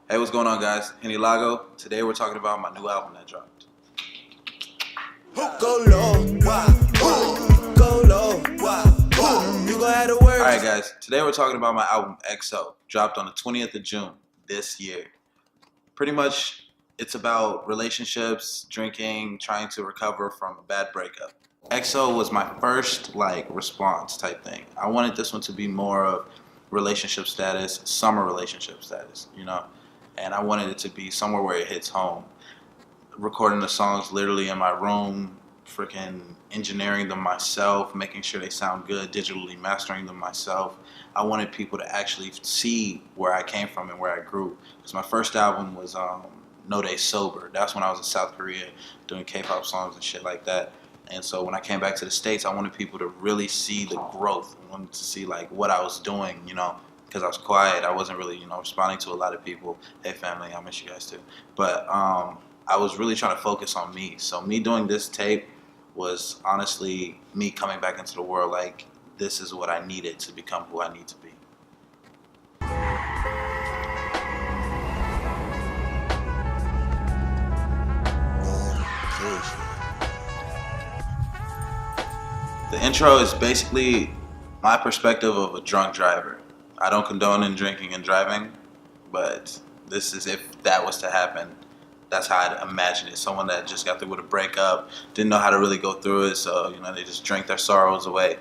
Hey, what's going on, guys? Henny Lago. Today we're talking about my new album that dropped. Go low, go low, you gon' have to work. Alright, guys. Today we're talking about my album XO. Dropped on the 20th of June this year. Pretty much, it's about relationships, drinking, trying to recover from a bad breakup. XO was my first, response type thing. I wanted this one to be more of relationship status, summer relationship status, And I wanted it to be somewhere where it hits home. Recording the songs literally in my room, freaking engineering them myself, making sure they sound good, digitally mastering them myself. I wanted people to actually see where I came from and where I grew. Because my first album was No Day Sober. That's when I was in South Korea doing K-pop songs and shit like that. And so when I came back to the States, I wanted people to really see the growth. I wanted to see what I was doing, because I was quiet. I wasn't really, responding to a lot of people. Hey, family, I miss you guys too. But I was really trying to focus on me. So me doing this tape was honestly me coming back into the world this is what I needed to become who I need to be. The intro is basically my perspective of a drunk driver. I don't condone in drinking and driving, but this is if that was to happen. That's how I'd imagine it. Someone that just got through with a breakup, didn't know how to really go through it, so they just drank their sorrows away.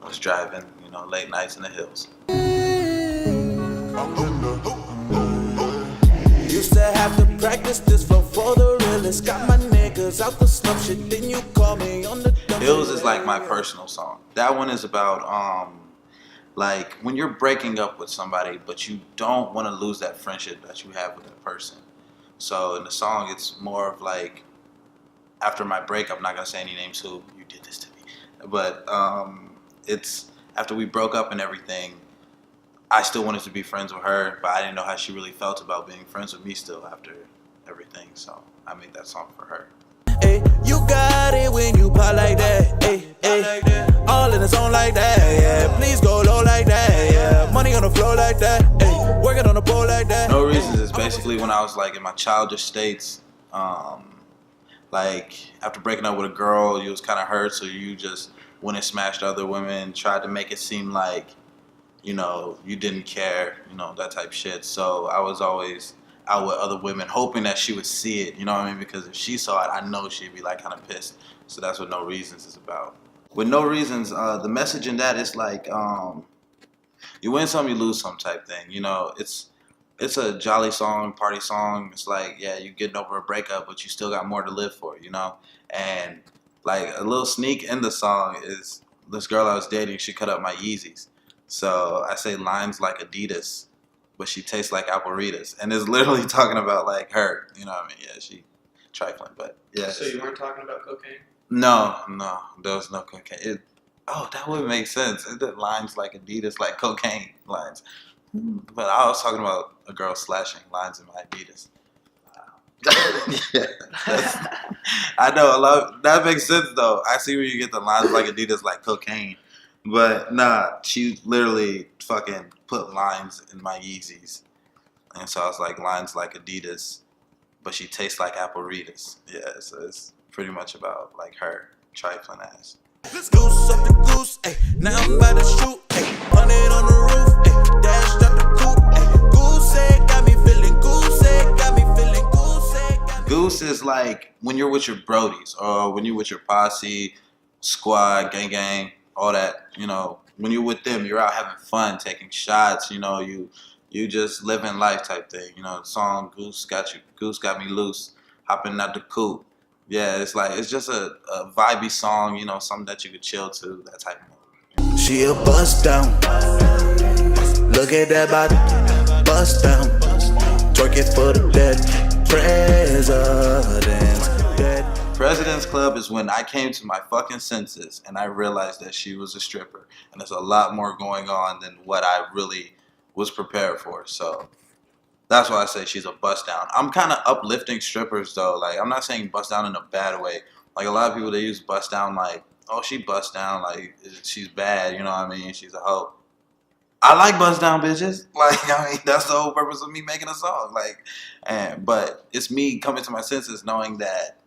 I was driving, late nights in the hills. Used to have to practice this for the realest. Got my niggas out the slum shit, then you call me on the Hills is my personal song. That one is about when you're breaking up with somebody, but you don't want to lose that friendship that you have with that person. So in the song, it's more of after my breakup, I'm not gonna say any names who you did this to me, but it's after we broke up and everything. I still wanted to be friends with her, but I didn't know how she really felt about being friends with me still after everything. So I made that song for her. Hey, you got it when you pop like that. Hey, hey, all in the zone like that. Yeah, please go low like that. Yeah, money on the floor like that. Hey, working on the pole like that. No Reasons is basically when I was in my childish states. After breaking up with a girl, you was kind of hurt, so you just went and smashed other women, tried to make it seem you didn't care, that type shit. So I was always out with other women, hoping that she would see it, you know what I mean? Because if she saw it, I know she'd be kind of pissed. So that's what No Reasons is about. With No Reasons, the message in that is you win some, you lose some type thing. It's a jolly song, party song. It's yeah, you getting over a breakup, but you still got more to live for, And a little sneak in the song is this girl I was dating, she cut up my Yeezys. So I say lines like Adidas, but she tastes like Apparitas. And it's literally talking about her, you know what I mean? Yeah, she trifling, but yeah. So you weren't talking about cocaine? No, there was no cocaine. That would make sense. It did lines like Adidas, like cocaine lines. But I was talking about a girl slashing lines in my Adidas. Yeah, I know that makes sense though. I see where you get the lines like Adidas, like cocaine. But nah, she literally fucking put lines in my Yeezys. And so I was lines like Adidas, but she tastes like Apparitas. Yeah, so it's pretty much about her trifling ass. Goose up the goose, ayy, now I'm about to shoot, ayy, 100 on the roof, ayy, dashed up the coupe, ayy, goose egg got me feeling, goose egg got me feeling, goose egg got me. Goose is when you're with your brodies, or when you're with your posse, squad, gang, all that, when you're with them, you're out having fun, taking shots, you just living life type thing. The song Goose got me loose, hopping out the coupe. Yeah, it's just a vibey song, something that you could chill to, that type of movie. She a bust down, look at that body, bust down, twerk it for the dead presidents, dead. President's Club is when I came to my fucking senses and I realized that she was a stripper. And there's a lot more going on than what I really was prepared for. So that's why I say she's a bust down. I'm kind of uplifting strippers though. I'm not saying bust down in a bad way. A lot of people, they use bust down oh, she bust down, she's bad, you know what I mean? She's a hoe. I like bust down bitches. Like, I mean, that's the whole purpose of me making a song. Like, but it's me coming to my senses knowing that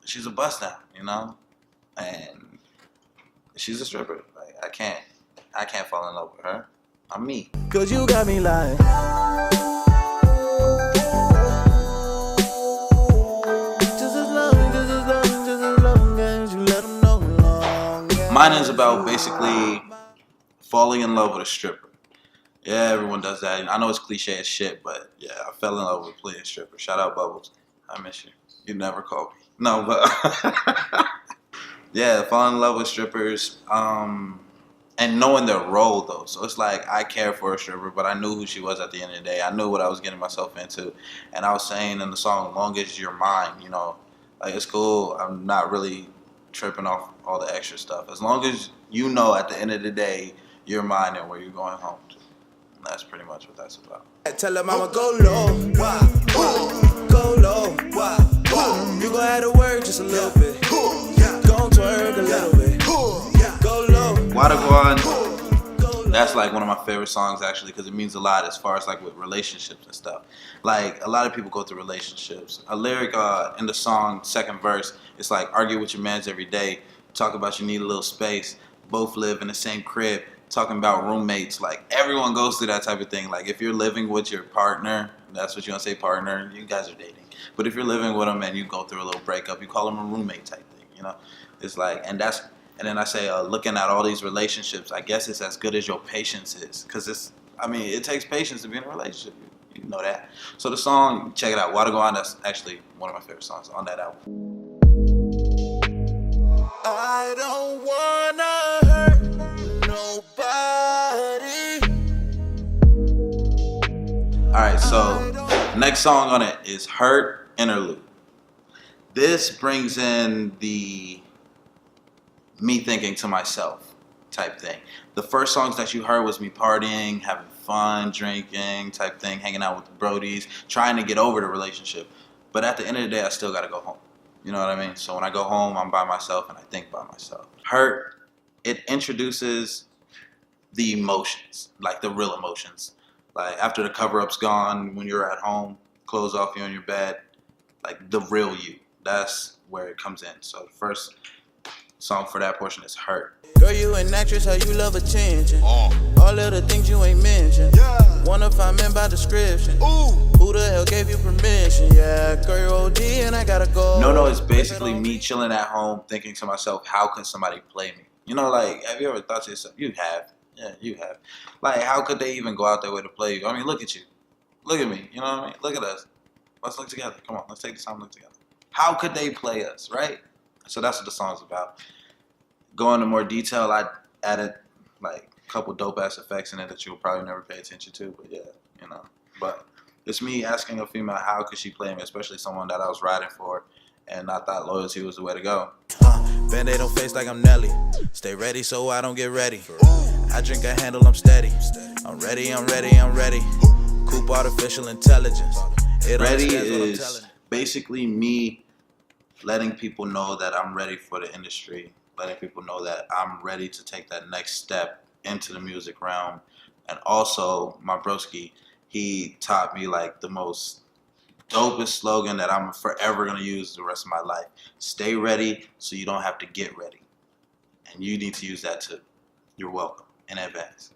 she's a bust down, you know, and she's a stripper. Like, I can't fall in love with her. I'm me. Cause you got me lying. Mine is about basically falling in love with a stripper. Yeah, everyone does that. I know it's cliche as shit, but yeah, I fell in love with playing stripper. Shout out Bubbles. I miss you. You never called me. No, but yeah, falling in love with strippers. And knowing their role though. So it's like I care for a stripper, but I knew who she was at the end of the day. I knew what I was getting myself into. And I was saying in the song, long as you're mine, you know, like it's cool. I'm not really tripping off all the extra stuff. As long as you know at the end of the day, you're mine and where you're going home to. And that's pretty much what that's about. Tell her mama go low, go low, you gon' have to work just a little bit. Gon' twerk a little bit. Go low. Wadaguan, that's like one of my favorite songs actually because it means a lot as far as like with relationships and stuff. Like a lot of people go through relationships. A lyric in the song, second verse, it's like argue with your mans every day, talk about you need a little space, both live in the same crib, talking about roommates. Like everyone goes through that type of thing. Like if you're living with your partner, that's what you're gonna say, partner, you guys are dating. But if you're living with them and you go through a little breakup, you call them a roommate type thing, you know? It's like, and then I say, looking at all these relationships, I guess it's as good as your patience is. Because it takes patience to be in a relationship. You know that. So the song, check it out, Wadaguan, that's actually one of my favorite songs on that album. I don't wanna hurt nobody. Alright, so next song on it is Hurt Interlude. This brings in the me thinking to myself type thing. The first songs that you heard was me partying, having fun, drinking type thing, hanging out with the brodies, trying to get over the relationship. But at the end of the day, I still got to go home. You know what I mean? So when I go home, I'm by myself and I think by myself. Hurt, it introduces the emotions, like the real emotions. Like after the cover-up's gone, when you're at home, clothes off you on your bed, like the real you. That's where it comes in. So the first song for that portion is Hurt. Girl, you an actress, how you love attention. All of the things you ain't mentioned. Wanna find men by description. Who the hell gave you permission? Yeah, girl, you're OD and I gotta go. No, it's basically me chilling at home thinking to myself, how can somebody play me? You know, like, have you ever thought to yourself, you have. Yeah, you have. Like, how could they even go out their way to play you? I mean, look at you. Look at me. You know what I mean? Look at us. Let's look together. Come on, let's take this time to look together. How could they play us, right? So that's what the song's about. Go into more detail, I added like a couple dope ass effects in it that you'll probably never pay attention to, but yeah, you know. But it's me asking a female how could she play me, especially someone that I was riding for and I thought loyalty was the way to go. Band-Aid on face like I'm Nelly. Stay ready so I don't get ready. I drink a handle, I'm steady. I'm ready. Coop artificial intelligence. Ready is basically me letting people know that I'm ready for the industry. Letting people know that I'm ready to take that next step into the music realm. And also, my broski, he taught me like the most dopest slogan that I'm forever going to use the rest of my life. Stay ready so you don't have to get ready. And you need to use that too. You're welcome in advance.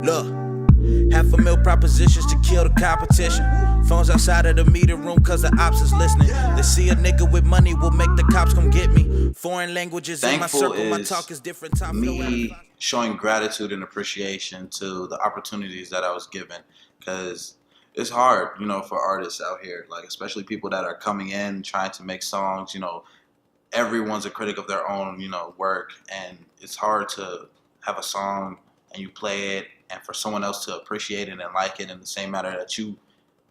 Look, $500,000 propositions to kill the competition. Phones outside of the meeting room cause the ops is listening. They see a nigga with money will make the cops come get me. Foreign languages in my circle, my talk is different. Me showing gratitude and appreciation to the opportunities that I was given. Cause it's hard, you know, for artists out here. Like especially people that are coming in, trying to make songs, you know, everyone's a critic of their own, you know, work. And it's hard to have a song and you play it and for someone else to appreciate it and like it in the same manner that you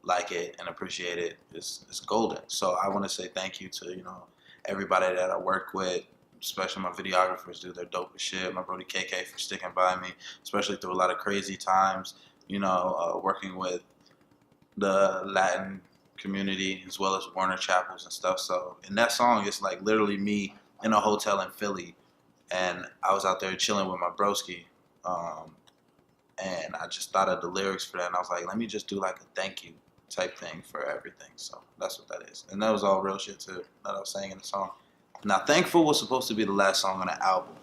like it and appreciate it is golden. So I want to say thank you to, you know, everybody that I work with, especially my videographers, do their dope as shit. My brody KK for sticking by me, especially through a lot of crazy times, you know, working with the Latin community as well as Warner Chapels and stuff. So in that song, it's like literally me in a hotel in Philly and I was out there chilling with my broski. and I just thought of the lyrics for that, and I was like, let me just do like a thank you type thing for everything. So that's what that is, and that was all real shit too that I was saying in the song. Now, Thankful was supposed to be the last song on the album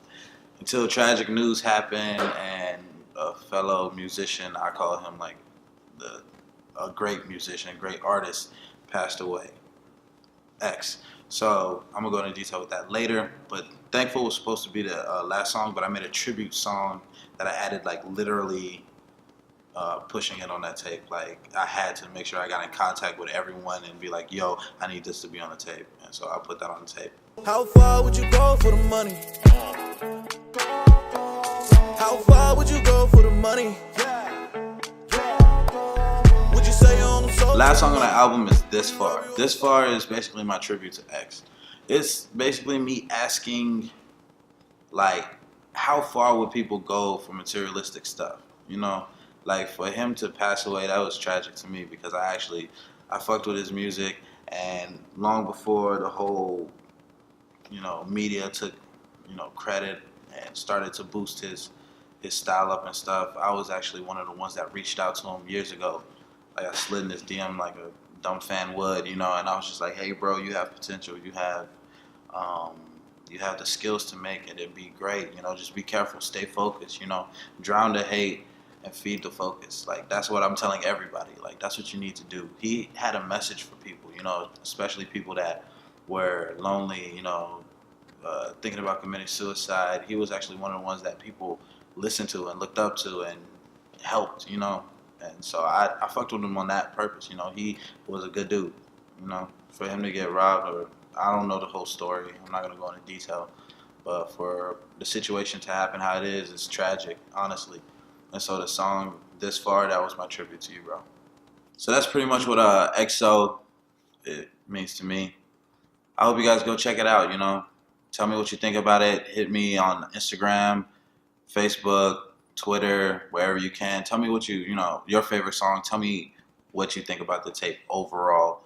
until tragic news happened, and a fellow musician, I call him like a great musician, great artist, passed away. X. So I'm gonna go into detail with that later. But Thankful was supposed to be the last song, but I made a tribute song that I added like literally pushing it on that tape. Like I had to make sure I got in contact with everyone and be like, yo, I need this to be on the tape. And so I put that on the tape. How far would you go for the money? How far would you go for the money? Would you say on the soul? Last song on the album is This Far. This Far is basically my tribute to X. It's basically me asking, like, how far would people go for materialistic stuff? You know, like for him to pass away, that was tragic to me because I fucked with his music, and long before the whole, media took, credit and started to boost his style up and stuff, I was actually one of the ones that reached out to him years ago. Like I slid in his DM like a dumb fan would, and I was just like, hey bro, you have potential, you have the skills to make it and be great, just be careful, stay focused, drown the hate and feed the focus. Like that's what I'm telling everybody, like that's what you need to do. He had a message for people, especially people that were lonely, thinking about committing suicide. He was actually one of the ones that people listened to and looked up to and helped, and so I fucked with him on that purpose. He was a good dude. For him to get robbed, or I don't know the whole story. I'm not gonna go into detail, but for the situation to happen how it is, it's tragic, honestly. And so the song This Far, that was my tribute to you, bro. So that's pretty much what XO it means to me. I hope you guys go check it out. Tell me what you think about it. Hit me on Instagram, Facebook, Twitter, wherever you can. Tell me what your favorite song. Tell me what you think about the tape overall.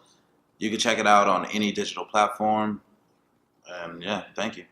You can check it out on any digital platform. And yeah, thank you.